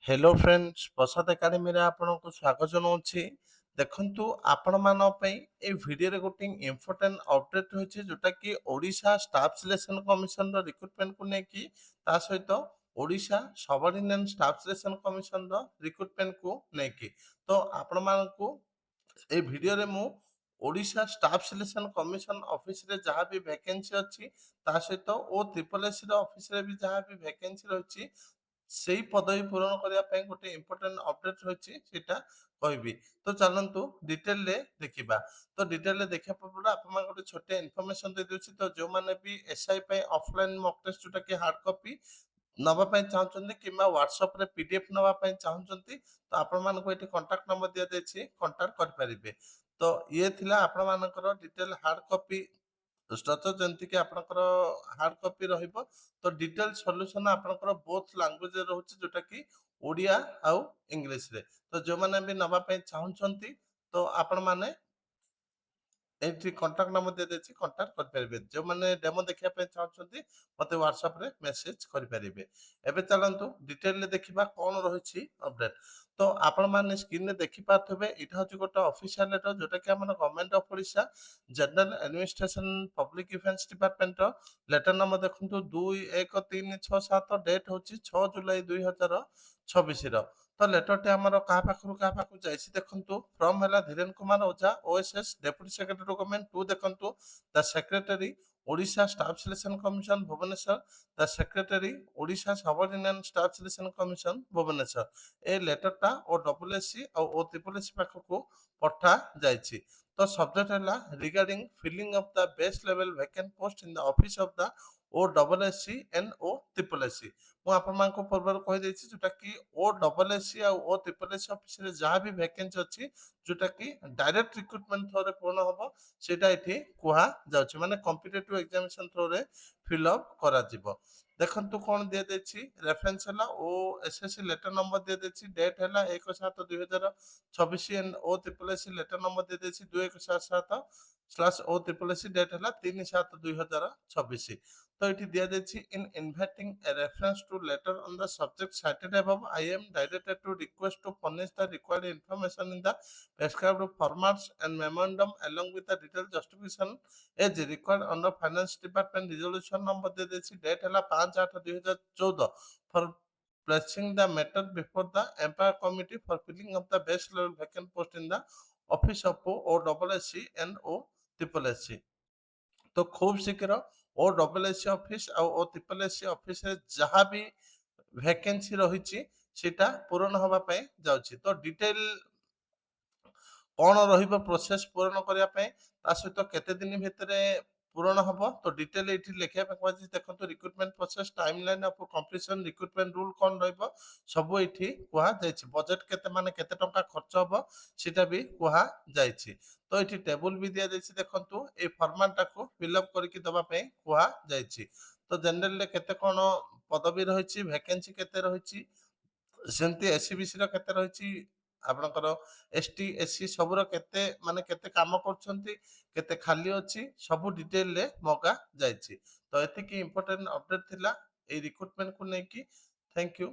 Hello friends प्रसाद academy रे आपनको स्वागत जनाऊँची। देखंतु आपण मान पई ए वीडियो रे गोटे इम्पोर्टेंट अपडेट होइछे जोटा कि ओडिशा स्टाफ सिलेक्शन कमिशन रो रिक्रुटमेंट को नेकी ता सहित Odisha subordinate staff selection commission रो रिक्रुटमेंट को नेकी। तो आपण मानकू ए वीडियो रे मु Odisha staff selection commission office रे जहाँ भी वैकेंसी अच्छी ता सहित ओ ट्रिपल एस रो ऑफिस रे भी जहाँ भी वैकेंसी रही ସେଇ ପଦବୀ ପୂରଣ କରିବା ପାଇଁ ଗୋଟେ ଇମ୍ପୋର୍ଟାଣ୍ଟ ଅପଡେଟ୍ ରହିଛି ସେଇଟା କହିବି। ତ ଚାଲନ୍ତୁ ଡିଟେଲରେ ଦେଖିବା। ତ ଡିଟେଲରେ ଦେଖିବା ପୂର୍ବରୁ ଆପଣମାନଙ୍କୁ ଗୋଟେ ଛୋଟିଆ ଇନଫର୍ମେସନ ଦେଇଦେଉଛି। ତ ଯେଉଁମାନେ ବି ଏସ୍ଆଇ ପାଇଁ ଅଫଲାଇନ୍ ମକ୍ ଟେଷ୍ଟ ଯୋଉଟା କି ହାର୍ଡ କପି ନବା ପାଇଁ ଚାହୁଁଛନ୍ତି କିମ୍ବା ହ୍ୱାଟ୍ସଆପରେ ପିଡିଏଫ୍ ନବା ପାଇଁ ଚାହୁଁଛନ୍ତି ତ ଆପଣମାନଙ୍କୁ ଏଠି କଣ୍ଟାକ୍ଟ ନମ୍ବର ଦିଆଯାଇଛି, କଣ୍ଟାକ୍ଟ କରିପାରିବେ। ତ ଇଏ ଥିଲା ଆପଣମାନଙ୍କର ଡିଟେଲ ହାର୍ଡ କପି ଷ୍ଟ୍ରକ୍ଚର ଯେମିତିକି ଆପଣଙ୍କର ହାର୍ଡ କପି ରହିବ। ତ ଡିଟେଲ ସଲ୍ୟୁସନ ଆପଣଙ୍କର ବୋଥ୍ ଲାଙ୍ଗୁଏଜରେ ରହୁଛି ଯୋଉଟା କି ଓଡ଼ିଆ ଆଉ ଇଂଲିଶରେ। ତ ଯେଉଁମାନେ ବି ନବା ପାଇଁ ଚାହୁଁଛନ୍ତି ତ ଆପଣମାନେ ଏଇଠି କଣ୍ଟାକ୍ଟ ନମ୍ବର ଦିଆଯାଇଛି, କଣ୍ଟାକ୍ଟ କରିପାରିବେ। ଯେଉଁମାନେ ଡେମୋ ଦେଖିବା ପାଇଁ ଚାହୁଁଛନ୍ତି ମୋତେ ହ୍ୱାଟ୍ସଆପରେ ମେସେଜ କରିପାରିବେ। ଏବେ ଚାଲନ୍ତୁ ଡିଟେଲରେ ଦେଖିବା କ'ଣ ରହିଛି ଅପଡେଟ୍। ତ ଆପଣମାନେ ସ୍କ୍ରିନରେ ଦେଖିପାରୁଥିବେ ଏଇଟା ହେଉଛି ଗୋଟେ ଅଫିସିଆଲ ଲେଟର ଯୋଉଟାକି ଆମର government of Odisha general administration public defence ଡିପାର୍ଟମେଣ୍ଟର ଲେଟର ନମ୍ବର ଦେଖନ୍ତୁ 213667 ଡେଟ୍ ହେଉଛି 6 ଜୁଲାଇ 2026ର। ତ ଲେଟରଟି ଆମର କାହା ପାଖକୁ ଯାଇଛି ଦେଖନ୍ତୁ। ଫ୍ରମ୍ ହେଲା Dhiren Kumar Ojha OSS deputy secretary government to ଦେଖନ୍ତୁ the secretary Odisha staff selection commission Bhubaneswar, the secretary Odisha subordinate staff selection commission Bhubaneswar. ଏ ଲେଟରଟା ଓ ଡବଲ ଏସସି ଆଉ ଓ ଟ୍ରିପଲ ଏସସି ପାଖକୁ ପଠା ଯାଇଛି। ତ ସବଜେକ୍ଟ ହେଲା regarding filling of the best level vacant post in the office of the O double SC and O triple SC. ମୁଁ ଆପଣମାନଙ୍କୁ ପୂର୍ବରୁ କହିଦେଇଛି ଯୋଉଟା କି ଓ ଡବଲ ଏସସି ଆଉ ଓ ଟ୍ରିପଲ ଏସସି ଅଫିସରେ ଯାହା ବି ଭ୍ୟାକେନ୍ସି ଅଛି ଯୋଉଟା କି ଡାଇରେକ୍ଟ ରିକ୍ରୁଟମେଣ୍ଟ ଥ୍ରୋରେ ପୂରଣ ହବ ସେଇଟା ଏଠି କୁହାଯାଉଛି, ମାନେ କମ୍ପିଟେଟିଭ ଏକ୍ଜାମିନେସନ ଥ୍ରୋରେ ଫିଲ୍ଅପ୍ କରାଯିବ। ଦେଖନ୍ତୁ କ'ଣ ଦିଆଯାଇଛି। ରେଫରେନ୍ସ ହେଲା ଓ ଏସଏସସି ଲେଟର ନମ୍ବର ଦିଆଯାଇଛି, ଡେଟ୍ ହେଲା 1/7/2026 and O triple SC letter number ଦିଆଯାଇଛି 2177/ଓ ଟ୍ରିପଲ ଏସସି ଡେଟ୍ ହେଲା 3/7/2026। ତ ଏଠି ଦିଆଯାଇଛି in inviting a reference to letter on the subject cited above I am directed to request to furnish the required information in the prescribed formats and memorandum along with the detailed justification as required under finance department resolution number ଦିଆଯାଇଛି, date ହେଲା 5/8/2014 for placing the matter before the employer committee for filling of the best level vacant post in the office of OSSC and O triple SC। तो खूब शीघ्र O double S office और ओ triple S office जहाँ भी vacancy रही सेटा पूरण हवा पाई जाउछि। तो डिटेल कौन रहिबो प्रोसेस पूरण करिया पाई ता सहित केते दिन भितरे पूरण हबो तो डिटेल एठी लेखिया पे कहछि। देखंतु recruitment process timeline of completion recruitment rule कौन रहइबो सब एठी कुहा जायछि। बजेट केते माने केते टंका खर्च हबो सेटा भी कुहा जायछि। तो एठी टेबल भी दिया जायछि। देखंतु ए फॉर्मेट टाको फिल अप करके दबा पे कुहा जायछि। तो जनरल ले केते कोन पदवी रहिछि, वैकेंसी केते रहिछि, सेमती एससीबीसी ର କେତେ ରହିଛି, ଆପଣଙ୍କର ଏସଟି ଏସସି ସବୁର କେତେ ମାନେ କେତେ କାମ କରୁଛନ୍ତି, କେତେ ଖାଲି ଅଛି ସବୁ ଡିଟେଲରେ ମଗା ଯାଇଛି। ତ ଏତିକି ଇମ୍ପୋର୍ଟାଣ୍ଟ ଅପଡେଟ ଥିଲା ଏଇ ରିକ୍ରୁଟମେଣ୍ଟକୁ ନେଇକି। Thank you.